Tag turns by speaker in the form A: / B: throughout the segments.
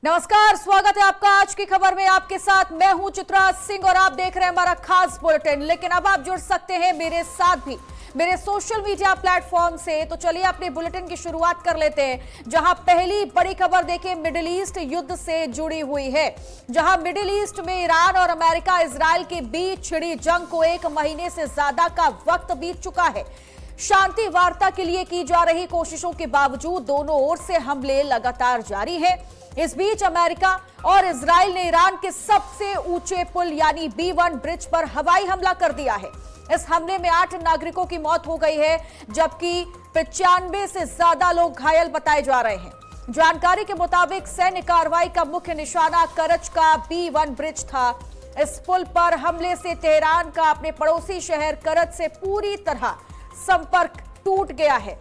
A: नमस्कार, स्वागत है आपका आज की खबर में। आपके साथ मैं हूं चित्रा सिंह और आप देख रहे हैं हमारा खास बुलेटिन। लेकिन अब आप जुड़ सकते हैं मेरे साथ भी मेरे सोशल मीडिया प्लेटफॉर्म से। तो चलिए अपने बुलेटिन की शुरुआत कर लेते हैं, जहां पहली बड़ी खबर देखें मिडिल ईस्ट युद्ध से जुड़ी हुई है। जहां मिडिल ईस्ट में ईरान और अमेरिका इजराइल के बीच छिड़ी जंग को 1 महीने से ज्यादा का वक्त बीत चुका है। शांति वार्ता के लिए की जा रही कोशिशों के बावजूद दोनों ओर से हमले लगातार जारी हैं। इस बीच अमेरिका और इजराइल ने ईरान के सबसे ऊंचे पुल यानी B1 ब्रिज पर हवाई हमला कर दिया है। इस हमले में 8 नागरिकों की मौत हो गई है, जबकि 95 से ज्यादा लोग घायल बताए जा रहे हैं। जानकारी के मुताबिक सैन्य कार्रवाई का मुख्य निशाना करच का B1 ब्रिज था। इस पुल पर हमले से तेहरान का अपने पड़ोसी शहर करच से पूरी तरह संपर्क टूट गया है।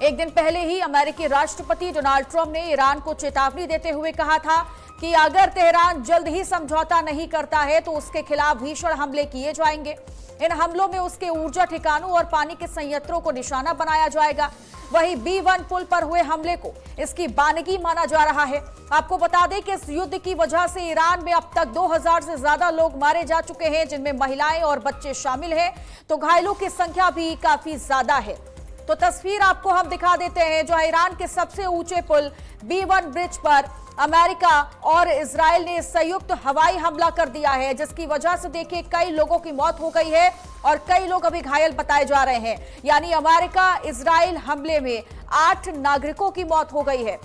A: एक दिन पहले ही अमेरिकी राष्ट्रपति डोनाल्ड ट्रंप ने ईरान को चेतावनी देते हुए कहा था कि अगर तेहरान जल्द ही समझौता नहीं करता है तो उसके खिलाफ भीषण हमले किए जाएंगे। इन हमलों में उसके ऊर्जा ठिकानों और पानी के संयंत्रों को निशाना बनाया जाएगा। वहीं B1 पुल पर हुए हमले को इसकी बानगी माना जा रहा है। आपको बता दें कि इस युद्ध की वजह से ईरान में अब तक 2000 से ज्यादा लोग मारे जा चुके हैं, जिनमें महिलाएं और बच्चे शामिल हैं। तो घायलों की संख्या भी काफी ज्यादा है। तो तस्वीर आपको हम दिखा देते हैं, जो ईरान के सबसे ऊंचे पुल B1 ब्रिज पर अमेरिका और इजराइल ने संयुक्त हवाई हमला कर दिया है, जिसकी वजह से देखिए कई लोगों की मौत हो गई है और कई लोग अभी घायल बताए जा रहे हैं। यानी अमेरिका इजराइल हमले में 8 नागरिकों की मौत हो गई है।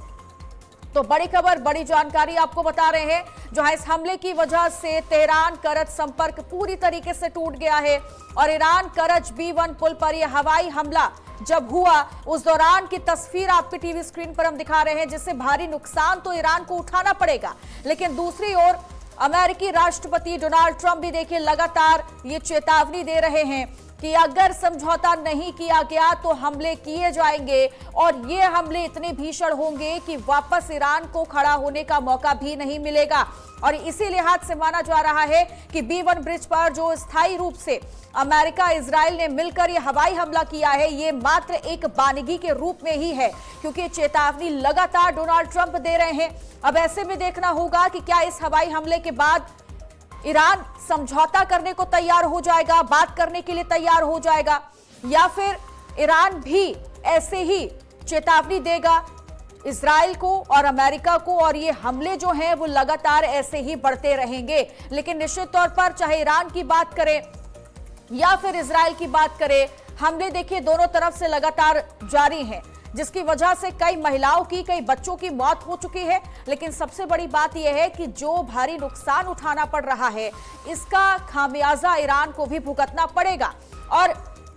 A: तो बड़ी खबर, बड़ी जानकारी आपको बता रहे हैं, जहां इस हमले की वजह से तेहरान करच संपर्क पूरी तरीके से टूट गया है। और ईरान करच B1 पुल पर यह हवाई हमला जब हुआ, उस दौरान की तस्वीर आपके टीवी स्क्रीन पर हम दिखा रहे हैं, जिससे भारी नुकसान तो ईरान को उठाना पड़ेगा। लेकिन दूसरी ओर अमेरिकी राष्ट्रपति डोनाल्ड ट्रंप भी देखिए लगातार ये चेतावनी दे रहे हैं कि अगर समझौता नहीं किया गया तो हमले किए जाएंगे और ये हमले इतने भीषण होंगे कि वापस ईरान को खड़ा होने का मौका भी नहीं मिलेगा। और इसी लिहाज से माना जा रहा है कि B1 ब्रिज पर जो स्थायी रूप से अमेरिका इजराइल ने मिलकर ये हवाई हमला किया है, ये मात्र एक बानगी के रूप में ही है, क्योंकि चेतावनी लगातार डोनाल्ड ट्रंप दे रहे हैं। अब ऐसे में देखना होगा कि क्या इस हवाई हमले के बाद ईरान समझौता करने को तैयार हो जाएगा, बात करने के लिए तैयार हो जाएगा, या फिर ईरान भी ऐसे ही चेतावनी देगा इजराइल को और अमेरिका को, और ये हमले जो हैं वो लगातार ऐसे ही बढ़ते रहेंगे। लेकिन निश्चित तौर पर चाहे ईरान की बात करें या फिर इजराइल की बात करें, हमले देखिए दोनों तरफ से लगातार जारी हैं, जिसकी वजह से कई महिलाओं की, कई बच्चों की मौत हो चुकी है। लेकिन सबसे बड़ी बात यह है कि जो भारी नुकसान उठाना पड़ रहा है, इसका खामियाजा ईरान को भी भुगतना पड़ेगा। और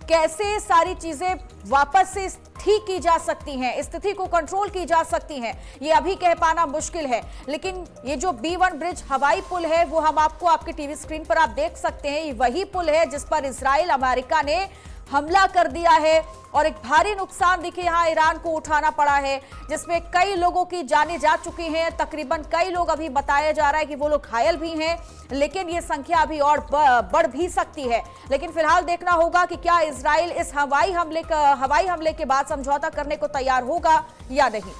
A: कैसे सारी चीजें वापस से ठीक की जा सकती हैं, स्थिति को कंट्रोल की जा सकती हैं, ये अभी कह पाना मुश्किल है। लेकिन ये जो B1 ब्रिज हवाई पुल है, वो हम आपको आपके टीवी स्क्रीन पर आप देख सकते हैं, ये वही पुल है जिस पर इजराइल अमेरिका ने हमला कर दिया है। और एक भारी नुकसान देखिए यहाँ ईरान को उठाना पड़ा है, जिसमें कई लोगों की जानें जा चुकी हैं। तकरीबन कई लोग अभी बताया जा रहा है कि वो लोग घायल भी हैं, लेकिन ये संख्या अभी और बढ़ भी सकती है। लेकिन फिलहाल देखना होगा कि क्या इजराइल इस हवाई हमले के बाद समझौता करने को तैयार होगा या नहीं।